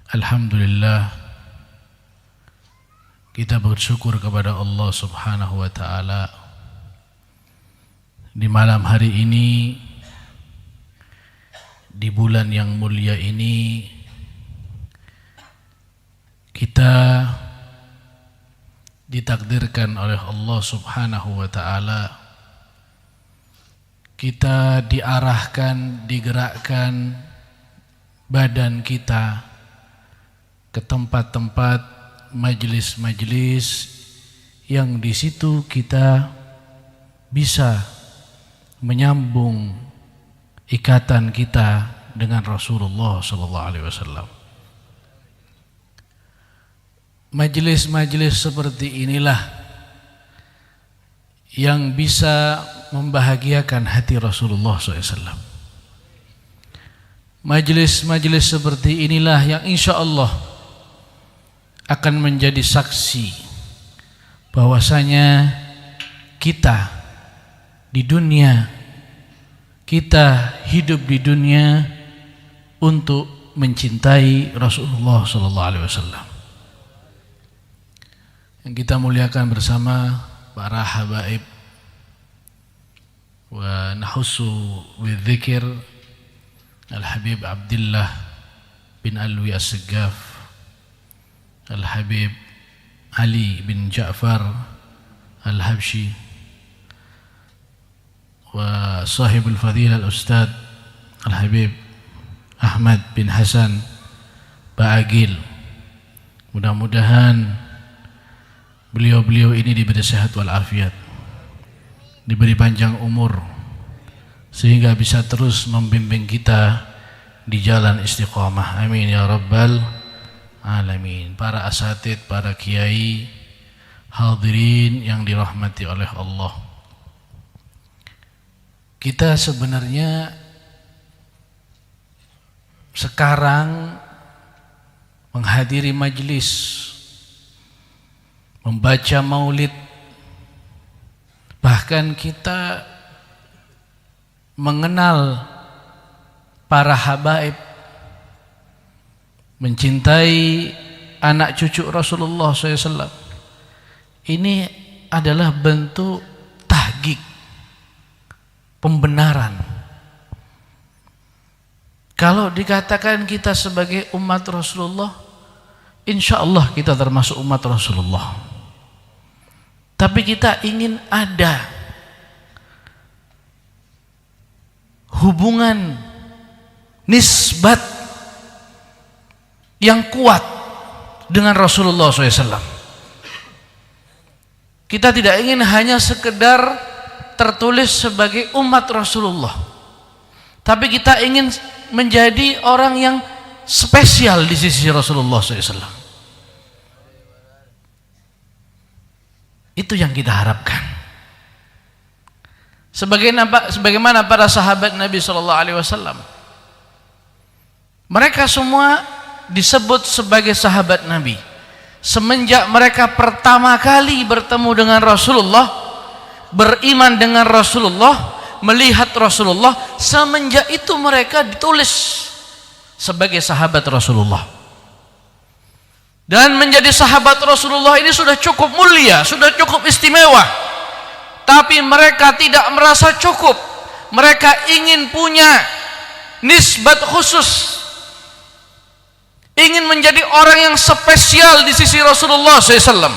Alhamdulillah, kita bersyukur kepada Allah Subhanahu wa Ta'ala. Di malam hari ini, di bulan yang mulia ini, kita ditakdirkan oleh Allah Subhanahu wa Ta'ala, kita diarahkan, digerakkan badan kita ke tempat-tempat majelis-majelis yang di situ kita bisa menyambung ikatan kita dengan Rasulullah sallallahu alaihi wasallam. Majelis-majelis seperti inilah yang bisa membahagiakan hati Rasulullah SAW. Majelis-majelis seperti inilah yang insya Allah akan menjadi saksi bahwasanya kita di dunia, kita hidup di dunia untuk mencintai Rasulullah sallallahu alaihi wasallam. Yang kita muliakan bersama para habaib wa nahussu bidzikir Al-Habib Abdullah bin Alwi As-Saggaf, Al-Habib Ali bin Ja'far Al-Habshi, wa sahibul fadilah Al-Ustad Al-Habib Ahmad bin Hasan Ba'agil. Mudah-mudahan beliau-beliau ini diberi sehat walafiat, diberi panjang umur, sehingga bisa terus membimbing kita di jalan istiqamah. Amin ya rabbal alamin. Para asatid, para kiai, hadirin yang dirahmati oleh Allah, kita sebenarnya sekarang menghadiri majelis, membaca maulid, bahkan kita mengenal para habaib, mencintai anak cucu Rasulullah SAW. Ini adalah bentuk tahqiq, pembenaran. Kalau dikatakan kita sebagai umat Rasulullah, insya Allah kita termasuk umat Rasulullah. Tapi kita ingin ada hubungan nisbat yang kuat dengan Rasulullah SAW. Kita tidak ingin hanya sekedar tertulis sebagai umat Rasulullah, tapi kita ingin menjadi orang yang spesial di sisi Rasulullah SAW. Itu yang kita harapkan. Sebagaimana para sahabat Nabi SAW, mereka semua disebut sebagai sahabat Nabi semenjak mereka pertama kali bertemu dengan Rasulullah, beriman dengan Rasulullah, melihat Rasulullah. Semenjak itu mereka ditulis sebagai sahabat Rasulullah. Dan menjadi sahabat Rasulullah ini sudah cukup mulia, sudah cukup istimewa. Tapi mereka tidak merasa cukup. Mereka ingin punya nisbat khusus, ingin menjadi orang yang spesial di sisi Rasulullah SAW.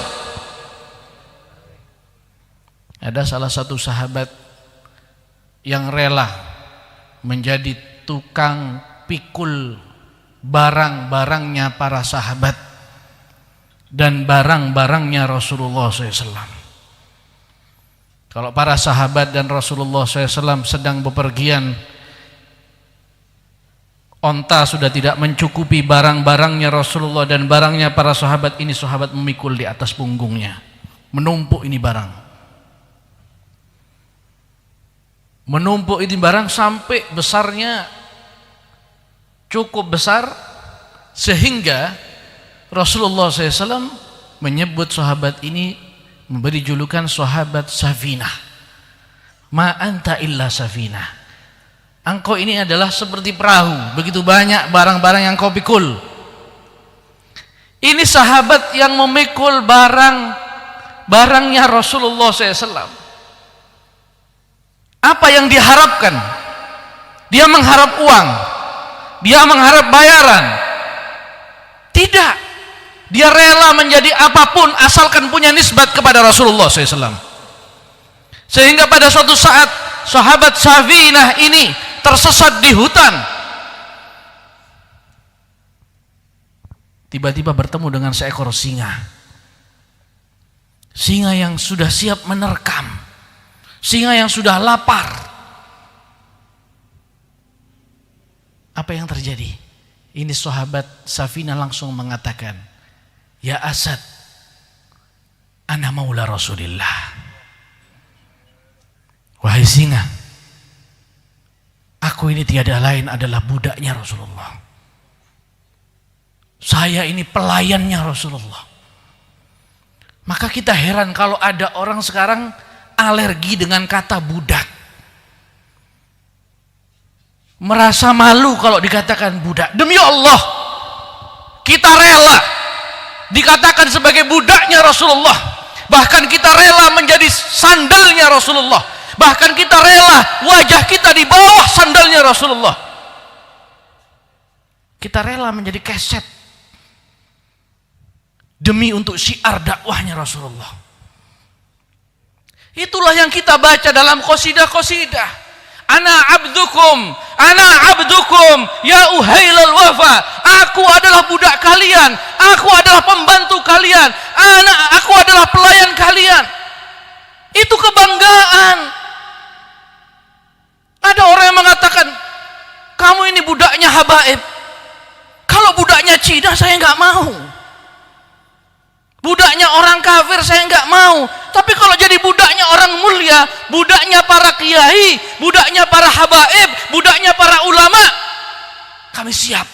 Ada salah satu sahabat yang rela menjadi tukang pikul barang-barangnya para sahabat dan barang-barangnya Rasulullah SAW. Kalau para sahabat dan Rasulullah SAW sedang bepergian, onta sudah tidak mencukupi barang-barangnya Rasulullah dan barangnya para sahabat, ini sahabat memikul di atas punggungnya, menumpuk ini barang, menumpuk ini barang sampai besarnya cukup besar, sehingga Rasulullah SAW menyebut sahabat ini, memberi julukan sahabat Safinah. Ma anta illa Safinah, engkau ini adalah seperti perahu, begitu banyak barang-barang yang kau pikul. Ini sahabat yang memikul barangnya Rasulullah SAW. Apa yang diharapkan? Dia mengharap uang, dia mengharap bayaran. Tidak, dia rela menjadi apapun asalkan punya nisbat kepada Rasulullah SAW. Sehingga pada suatu saat sahabat Safinah ini tersesat di hutan. Tiba-tiba bertemu dengan seekor singa. Singa yang sudah siap menerkam, singa yang sudah lapar. Apa yang terjadi? Ini sahabat Safinah langsung mengatakan, "Ya Asad, ana maula Rasulillah." Wahai singa, aku ini tiada lain adalah budaknya Rasulullah. Saya ini pelayannya Rasulullah. Maka kita heran kalau ada orang sekarang alergi dengan kata budak. Merasa malu kalau dikatakan budak. Demi Allah, kita rela dikatakan sebagai budaknya Rasulullah. Bahkan kita rela menjadi sandalnya Rasulullah. Bahkan kita rela wajah kita di bawah sandalnya Rasulullah. Kita rela menjadi keset demi untuk syiar dakwahnya Rasulullah. Itulah yang kita baca dalam qasidah-qasidah. Ana abdukum ya uhailal wafa. Aku adalah budak kalian, aku adalah pembantu kalian, aku adalah pelayan kalian. Itu kebanggaan. Ada orang yang mengatakan, kamu ini budaknya habaib. Kalau budaknya Cina saya nggak mau. Budaknya orang kafir saya nggak mau. Tapi kalau jadi budaknya orang mulia, budaknya para kiai, budaknya para habaib, budaknya para ulama, kami siap.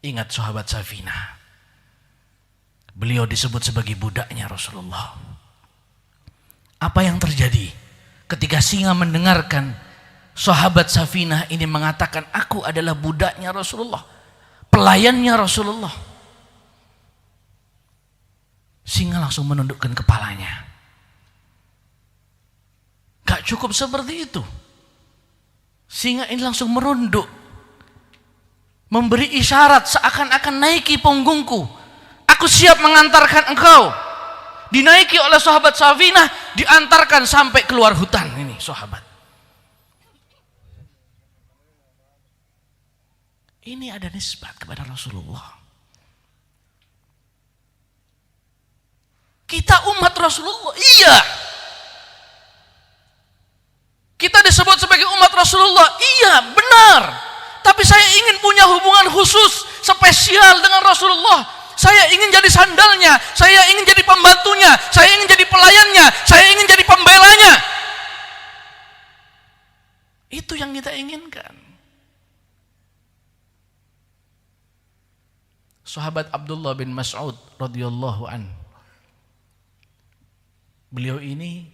Ingat sahabat Safinah, beliau disebut sebagai budaknya Rasulullah. Apa yang terjadi ketika singa mendengarkan sahabat Safinah ini mengatakan, aku adalah budaknya Rasulullah, pelayannya Rasulullah? Singa langsung menundukkan kepalanya. Gak cukup seperti itu. Singa ini langsung merunduk, memberi isyarat seakan-akan naiki punggungku, aku siap mengantarkan engkau. Dinaiki oleh sahabat Safinah, diantarkan sampai keluar hutan. Ini sahabat. Ini ada nisbat kepada Rasulullah. Kita umat Rasulullah, iya. Kita disebut sebagai umat Rasulullah, iya, benar. Tapi saya ingin punya hubungan khusus, spesial dengan Rasulullah. Saya ingin jadi sandalnya, saya ingin jadi pembantunya, saya ingin jadi pelayannya, saya ingin jadi pembelanya. Itu yang kita inginkan. Sahabat Abdullah bin Mas'ud radhiyallahu an, beliau ini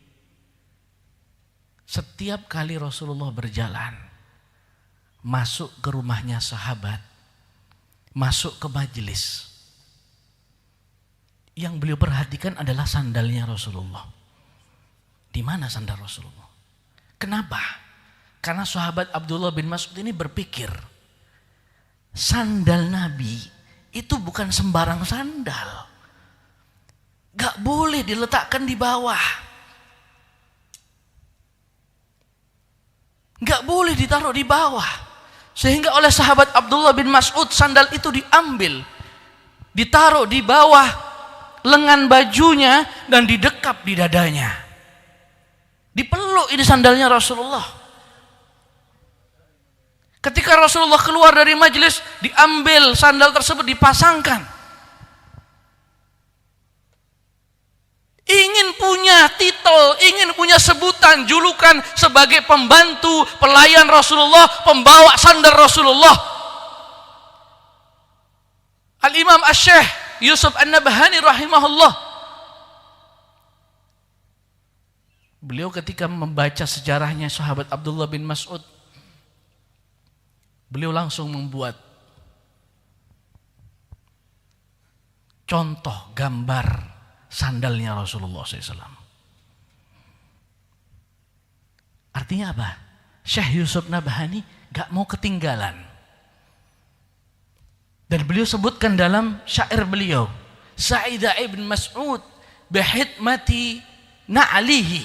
setiap kali Rasulullah berjalan, masuk ke rumahnya sahabat, masuk ke majelis, yang beliau perhatikan adalah sandalnya Rasulullah. Di mana sandal Rasulullah? Kenapa? Karena sahabat Abdullah bin Mas'ud ini berpikir, sandal Nabi itu bukan sembarang sandal. Gak boleh diletakkan di bawah. Gak boleh ditaruh di bawah. Sehingga oleh sahabat Abdullah bin Mas'ud sandal itu diambil, ditaruh di bawah lengan bajunya dan didekap di dadanya. Dipeluk ini sandalnya Rasulullah. Ketika Rasulullah keluar dari majelis, diambil sandal tersebut, dipasangkan. Ingin punya titel, ingin punya sebutan, julukan sebagai pembantu, pelayan Rasulullah, pembawa sandal Rasulullah. Al-Imam Asy-Syaikh Yusuf An-Nabhani rahimahullah, beliau ketika membaca sejarahnya sahabat Abdullah bin Mas'ud, beliau langsung membuat contoh gambar sandalnya Rasulullah SAW. Artinya apa? Syekh Yusuf Nabhani gak mau ketinggalan. Dan beliau sebutkan dalam syair beliau, Sa'idah ibn Mas'ud bihitmati na'alihi.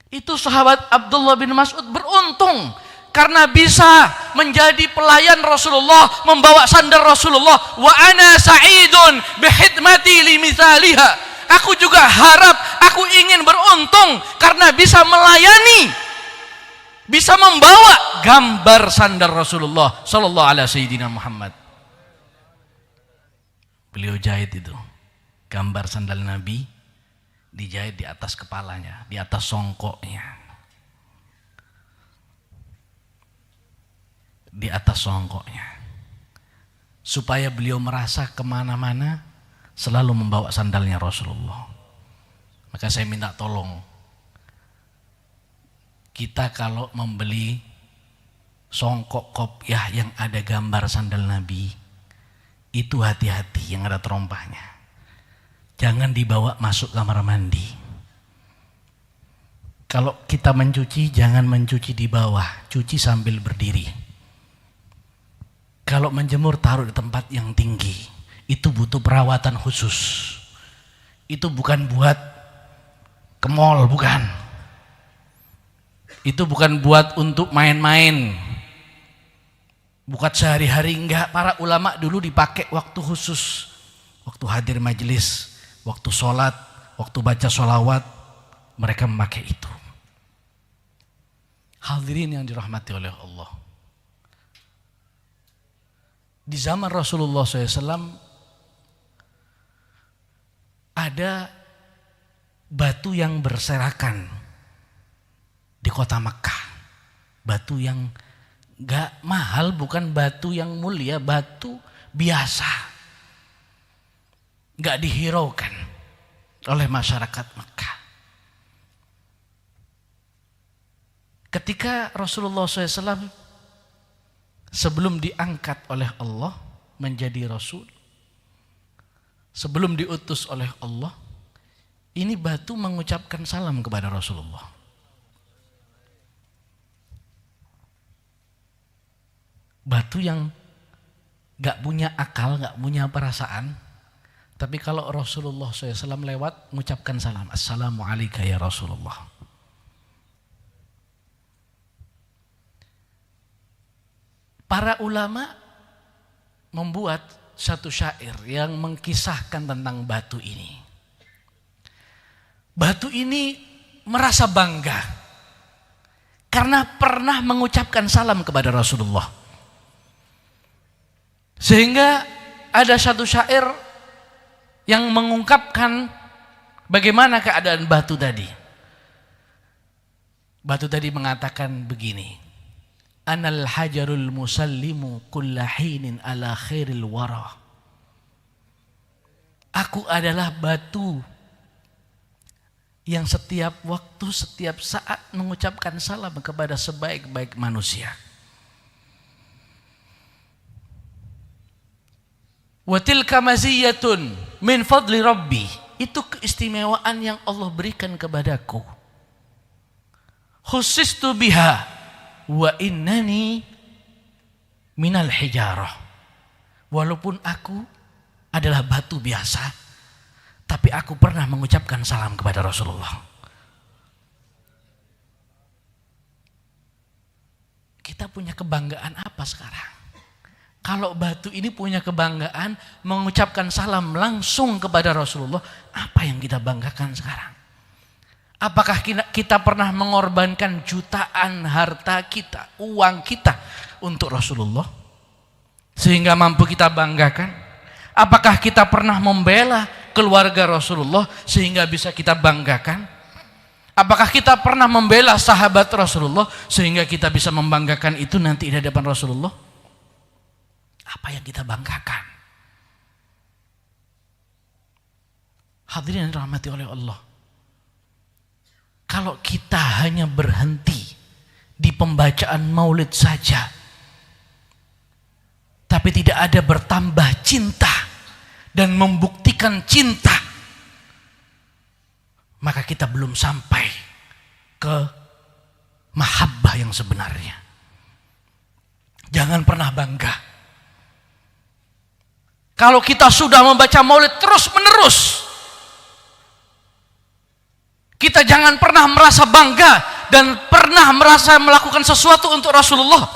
Itu sahabat Abdullah bin Mas'ud beruntung karena bisa menjadi pelayan Rasulullah, membawa sandal Rasulullah. Wa ana sa'idun bihitmati limithaliha. Aku juga harap, aku ingin beruntung karena bisa melayani, bisa membawa gambar sandal Rasulullah sallallahu alaihi sayyidina Muhammad. Beliau jahit itu gambar sandal Nabi, dijahit di atas kepalanya, di atas songkoknya, di atas songkoknya, supaya beliau merasa kemana-mana selalu membawa sandalnya Rasulullah. Maka saya minta tolong, kita kalau membeli songkok kopiah yang ada gambar sandal Nabi, itu hati-hati yang ada terompahnya. Jangan dibawa masuk kamar mandi. Kalau kita mencuci, jangan mencuci di bawah, cuci sambil berdiri. Kalau menjemur, taruh di tempat yang tinggi. Itu butuh perawatan khusus. Itu bukan buat ke mall, bukan. Itu bukan buat untuk main-main. Bukan sehari-hari, enggak. Para ulama dulu dipakai waktu khusus. Waktu hadir majelis, waktu sholat, waktu baca sholawat, mereka memakai itu. Hadirin yang dirahmati oleh Allah. Di zaman Rasulullah SAW ada batu yang berserakan di kota Mekah. Batu yang gak mahal, bukan batu yang mulia, batu biasa. Gak dihiraukan oleh masyarakat Mekah. Ketika Rasulullah SAW sebelum diangkat oleh Allah menjadi Rasul, sebelum diutus oleh Allah, ini batu mengucapkan salam kepada Rasulullah. Batu yang gak punya akal, gak punya perasaan, tapi kalau Rasulullah SAW lewat, mengucapkan salam. Assalamualaikum ya Rasulullah. Para ulama membuat satu syair yang mengkisahkan tentang batu ini. Batu ini merasa bangga karena pernah mengucapkan salam kepada Rasulullah. Sehingga ada satu syair yang mengungkapkan bagaimana keadaan batu tadi. Batu tadi mengatakan begini. Anal hajarul musallimu kulla hinin ala khairil wara. Aku adalah batu yang setiap waktu, setiap saat mengucapkan salam kepada sebaik-baik manusia. Wa tilka maziyatun min fadli rabbi. Itu keistimewaan yang Allah berikan kepadaku. Khusistu biha wa innani minal hijarah. Walaupun aku adalah batu biasa, tapi aku pernah mengucapkan salam kepada Rasulullah. Kita punya kebanggaan apa sekarang? Kalau batu ini punya kebanggaan mengucapkan salam langsung kepada Rasulullah, apa yang kita banggakan sekarang? Apakah kita pernah mengorbankan jutaan harta kita, uang kita untuk Rasulullah sehingga mampu kita banggakan? Apakah kita pernah membela keluarga Rasulullah sehingga bisa kita banggakan? Apakah kita pernah membela sahabat Rasulullah sehingga kita bisa membanggakan itu nanti di hadapan Rasulullah? Apa yang kita banggakan? Hadirin yang dirahmati oleh Allah. Kalau kita hanya berhenti di pembacaan maulid saja, tapi tidak ada bertambah cinta dan membuktikan cinta, maka kita belum sampai ke mahabbah yang sebenarnya. Jangan pernah bangga. Kalau kita sudah membaca maulid terus menerus, kita jangan pernah merasa bangga dan pernah merasa melakukan sesuatu untuk Rasulullah.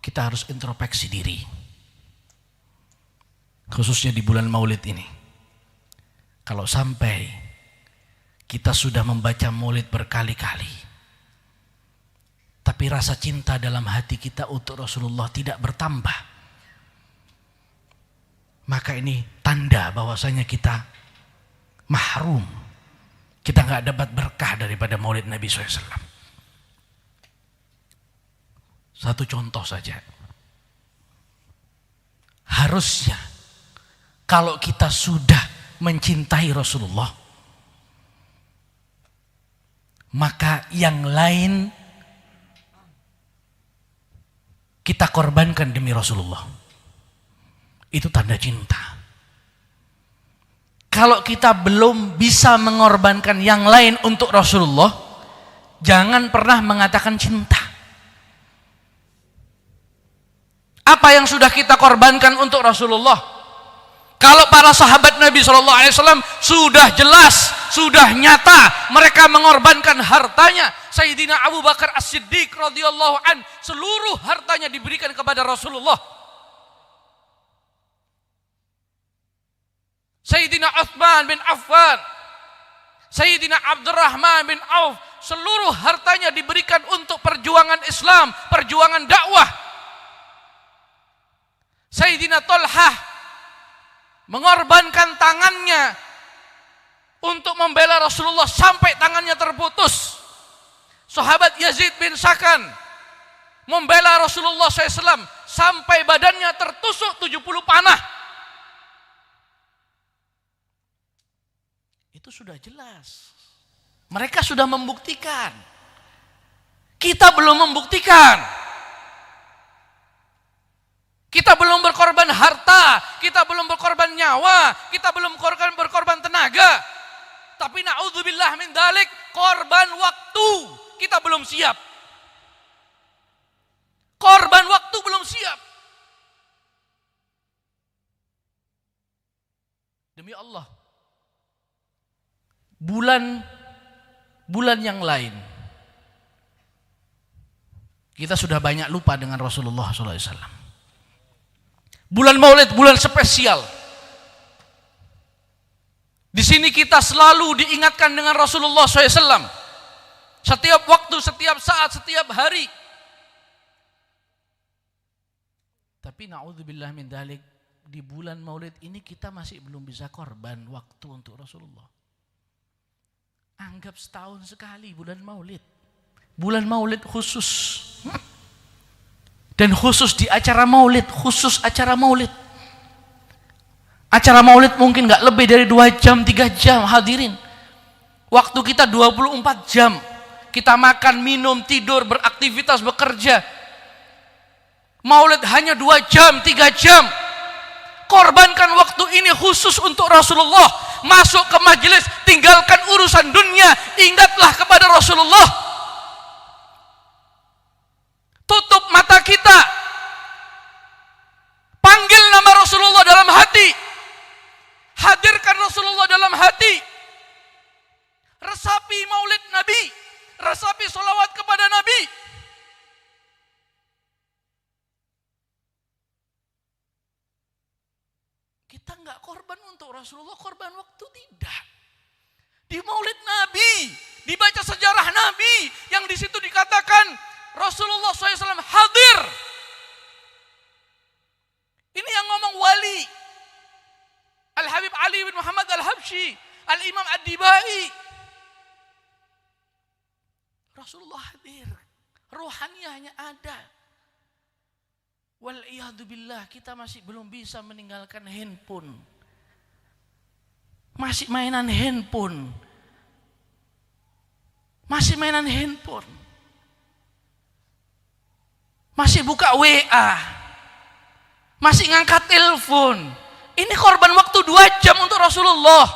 Kita harus introspeksi diri, khususnya di bulan maulid ini. Kalau sampai kita sudah membaca maulid berkali-kali, tapi rasa cinta dalam hati kita untuk Rasulullah tidak bertambah, maka ini tanda bahwasanya kita mahrum. Kita nggak dapat berkah daripada maulid Nabi SAW. Satu contoh saja. Harusnya kalau kita sudah mencintai Rasulullah, maka yang lain kita korbankan demi Rasulullah. Itu tanda cinta. Kalau kita belum bisa mengorbankan yang lain untuk Rasulullah, jangan pernah mengatakan cinta. Apa yang sudah kita korbankan untuk Rasulullah? Kalau para sahabat Nabi SAW sudah jelas, sudah nyata, mereka mengorbankan hartanya. Sayyidina Abu Bakar As-Siddiq radhiyallahu an, seluruh hartanya diberikan kepada Rasulullah. Sayyidina Uthman bin Affan, Sayyidina Abdurrahman bin Auf, seluruh hartanya diberikan untuk perjuangan Islam, perjuangan dakwah. Sayyidina Talhah mengorbankan tangannya untuk membela Rasulullah sampai tangannya terputus. Sahabat Yazid bin Sakan membela Rasulullah SAW sampai badannya tertusuk 70 panah. Itu sudah jelas. Mereka sudah membuktikan. Kita belum membuktikan. Kita belum berkorban harta, kita belum berkorban nyawa, kita belum berkorban tenaga. Tapi na'udzubillah min dalik, korban waktu kita belum siap. Korban waktu belum siap. Demi Allah, bulan yang lain kita sudah banyak lupa dengan Rasulullah SAW. Bulan Maulid, bulan spesial. Di sini kita selalu diingatkan dengan Rasulullah SAW. Setiap waktu, setiap saat, setiap hari. Tapi na'udzubillah min dalik, di bulan Maulid ini kita masih belum bisa korban waktu untuk Rasulullah. Anggap setahun sekali bulan Maulid. Bulan Maulid khusus. Dan khusus di acara maulid, khusus acara maulid. Acara maulid mungkin gak lebih dari 2 jam, 3 jam hadirin. Waktu kita 24 jam. Kita makan, minum, tidur, beraktivitas, bekerja. Maulid hanya 2 jam, 3 jam. Korbankan waktu ini khusus untuk Rasulullah. Masuk ke majelis, tinggalkan urusan dunia, ingatlah kepada Rasulullah. Tutup mata kita, panggil nama Rasulullah dalam hati, hadirkan Rasulullah dalam hati, resapi maulid Nabi, resapi sholawat kepada Nabi. Kita nggak korban untuk Rasulullah, korban waktu tidak. Di maulid Nabi, dibaca sejarah Nabi, yang di situ dikatakan Rasulullah SAW hadir. Ini yang ngomong wali. Al-Habib Ali bin Muhammad Al-Habsyi, Al-Imam Ad-Dibai. Rasulullah hadir. Ruhaniyahnya ada. Wal'iyadzubillah, kita masih belum bisa meninggalkan handphone. Masih mainan handphone. Masih mainan handphone. Masih buka WA, masih ngangkat telepon, Ini korban waktu 2 jam untuk Rasulullah.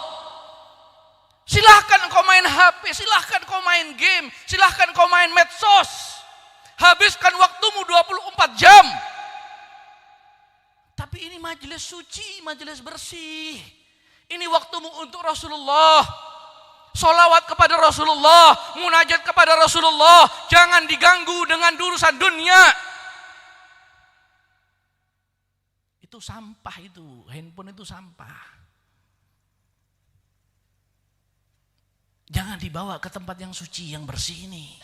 Silahkan kau main HP, silahkan kau main game, silahkan kau main medsos. Habiskan waktumu 24 jam. Tapi ini majelis suci, majelis bersih. Ini waktumu untuk Rasulullah. Sholawat kepada Rasulullah, munajat kepada Rasulullah. Jangan diganggu dengan urusan dunia. Itu sampah itu, handphone itu sampah. Jangan dibawa ke tempat yang suci, yang bersih ini.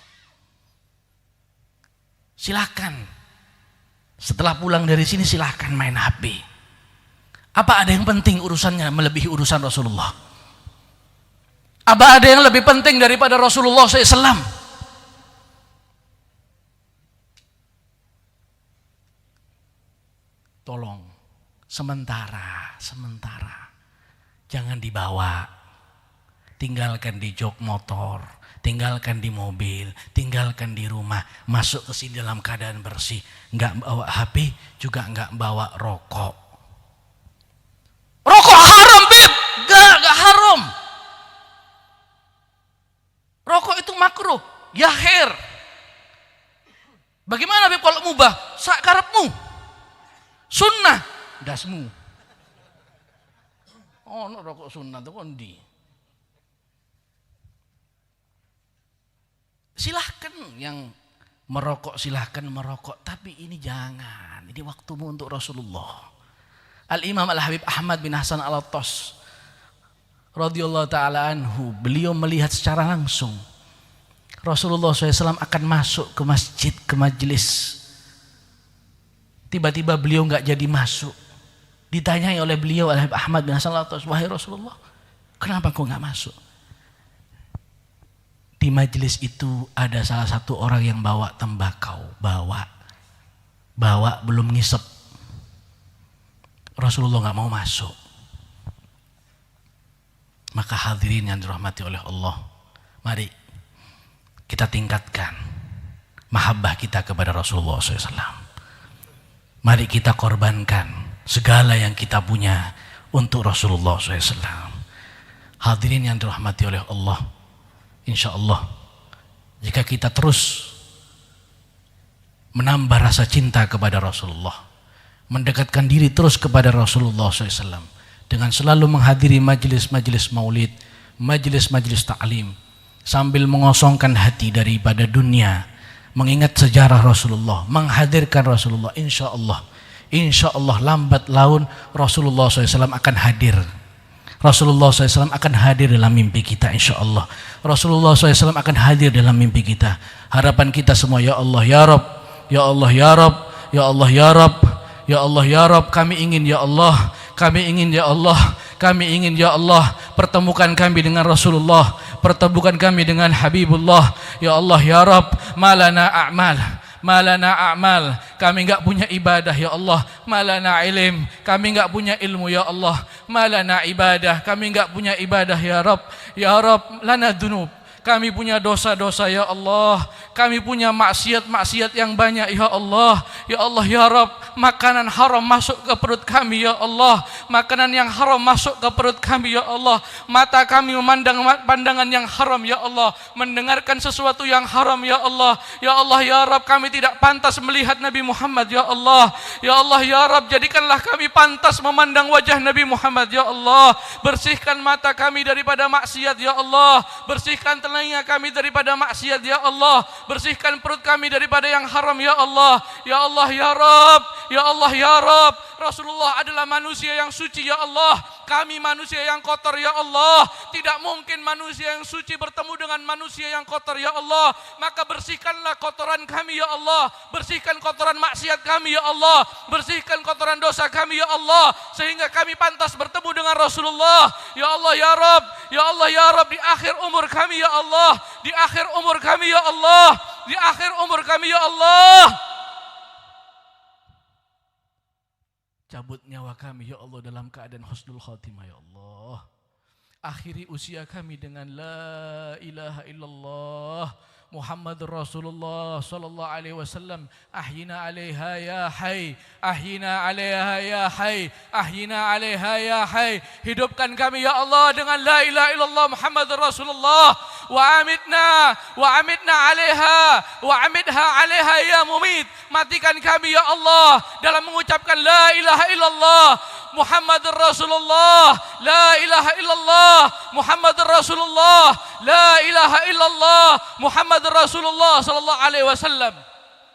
Silahkan. Setelah pulang dari sini silahkan main HP. Apa ada yang penting urusannya melebihi urusan Rasulullah? Apa ada yang lebih penting daripada Rasulullah SAW? Tolong, sementara. Jangan dibawa. Tinggalkan di jok motor, tinggalkan di mobil, tinggalkan di rumah, masuk ke sini dalam keadaan bersih. Enggak bawa HP, juga enggak bawa rokok. Rokok haram, Beb? Enggak haram. Rokok itu makruh, yahir. Bagaimana, Beb, kalau mubah? Sakarepmu. Sunnah, dasmu. Oh, no, rokok sunnah itu kondi. Silahkan yang merokok, silahkan merokok. Tapi ini jangan. Ini waktumu untuk Rasulullah. Al-Imam Al-Habib Ahmad bin Hasan Al-Attas radhiyallahu ta'ala anhu, beliau melihat secara langsung Rasulullah SAW akan masuk ke masjid, ke majelis. Tiba-tiba beliau nggak jadi masuk. Ditanyai oleh beliau Al-Habib Ahmad bin Hasan Al-Attas, wahai Rasulullah, kenapa kau nggak masuk? Di majelis itu ada salah satu orang yang bawa tembakau, bawa belum ngisep. Rasulullah nggak mau masuk. Maka hadirin yang dirahmati oleh Allah, mari kita tingkatkan mahabbah kita kepada Rasulullah SAW. Mari kita korbankan segala yang kita punya untuk Rasulullah SAW. Hadirin yang dirahmati oleh Allah, insya Allah jika kita terus menambah rasa cinta kepada Rasulullah, mendekatkan diri terus kepada Rasulullah SAW dengan selalu menghadiri majelis-majelis maulid, majelis-majelis ta'lim, sambil mengosongkan hati daripada dunia, mengingat sejarah Rasulullah, menghadirkan Rasulullah, insya Allah lambat laun Rasulullah SAW akan hadir. Rasulullah SAW akan hadir dalam mimpi kita, insya Allah. Rasulullah SAW akan hadir dalam mimpi kita. Harapan kita semua, ya Allah, ya Rabb, ya Allah, ya Rabb, ya Allah, ya Rabb, ya Allah, ya Rabb. Kami ingin, ya Allah, kami ingin, ya Allah, kami ingin, ya Allah, pertemukan kami dengan Rasulullah, pertemukan kami dengan Habibullah. Ya Allah, ya Rabb, malana a'mal, kami enggak punya ibadah, ya Allah. Malana ilim, kami enggak punya ilmu, ya Allah. Malana ibadah, kami enggak punya ibadah, ya Rabb. Ya Rabb, lana dzunub, kami punya dosa-dosa, ya Allah. Kami punya maksiat-maksiat yang banyak, ya Allah. Ya Allah, ya Rabb, makanan haram masuk ke perut kami, ya Allah. Makanan yang haram masuk ke perut kami, ya Allah. Mata kami memandang pandangan yang haram, ya Allah. Mendengarkan sesuatu yang haram, ya Allah. Ya Allah, ya Rabb, kami tidak pantas melihat Nabi Muhammad, ya Allah. Ya Allah, ya Rabb, jadikanlah kami pantas memandang wajah Nabi Muhammad, ya Allah. Bersihkan mata kami daripada maksiat, ya Allah. Bersihkan telinga kami daripada maksiat, ya Allah. Bersihkan perut kami daripada yang haram, ya Allah. Ya Allah, ya Rabb, ya Allah, ya Rabb. Rasulullah adalah manusia yang suci, ya Allah. Kami manusia yang kotor, ya Allah. Tidak mungkin manusia yang suci bertemu dengan manusia yang kotor, ya Allah. Maka bersihkanlah kotoran kami, ya Allah. Bersihkan kotoran maksiat kami, ya Allah. Bersihkan kotoran dosa kami, ya Allah. Sehingga kami pantas bertemu dengan Rasulullah. Ya Allah, ya Rabb, ya Allah, ya Rabb. Di akhir umur kami, ya Allah. Di akhir umur kami, ya Allah. Di akhir umur kami, ya Allah. Cabut nyawa kami, ya Allah, dalam keadaan husnul khatimah, ya Allah. Akhiri usia kami dengan la ilaha illallah Muhammadur Rasulullah sallallahu alaihi wasallam. Ahyina 'alaiha ya hayy, ahyina 'alaiha ya hayy, ahyina 'alaiha ya hayy. Hidupkan kami ya Allah dengan la ilaha illallah Muhammadur Rasulullah. Wa amitna 'alaiha wa amitha 'alaiha ya mumit. Matikan kami ya Allah dalam mengucapkan la ilaha illallah Muhammadur Rasulullah, la ilaha illallah Muhammadur Rasulullah, la ilaha illallah Muhammadur Rasulullah sallallahu alaihi wasallam.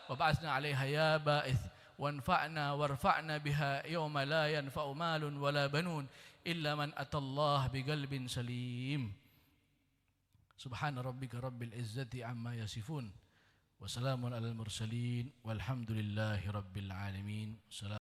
Wa ba'atsna 'alaiha ya ba'its wanfa'na warfa'na biha yawma la yanfa'u malun wala banun illa man atallaha biqalbin salim. Subhana rabbika rabbil izzati amma yasifun wa salamun alal mursalin walhamdulillahi rabbil alamin.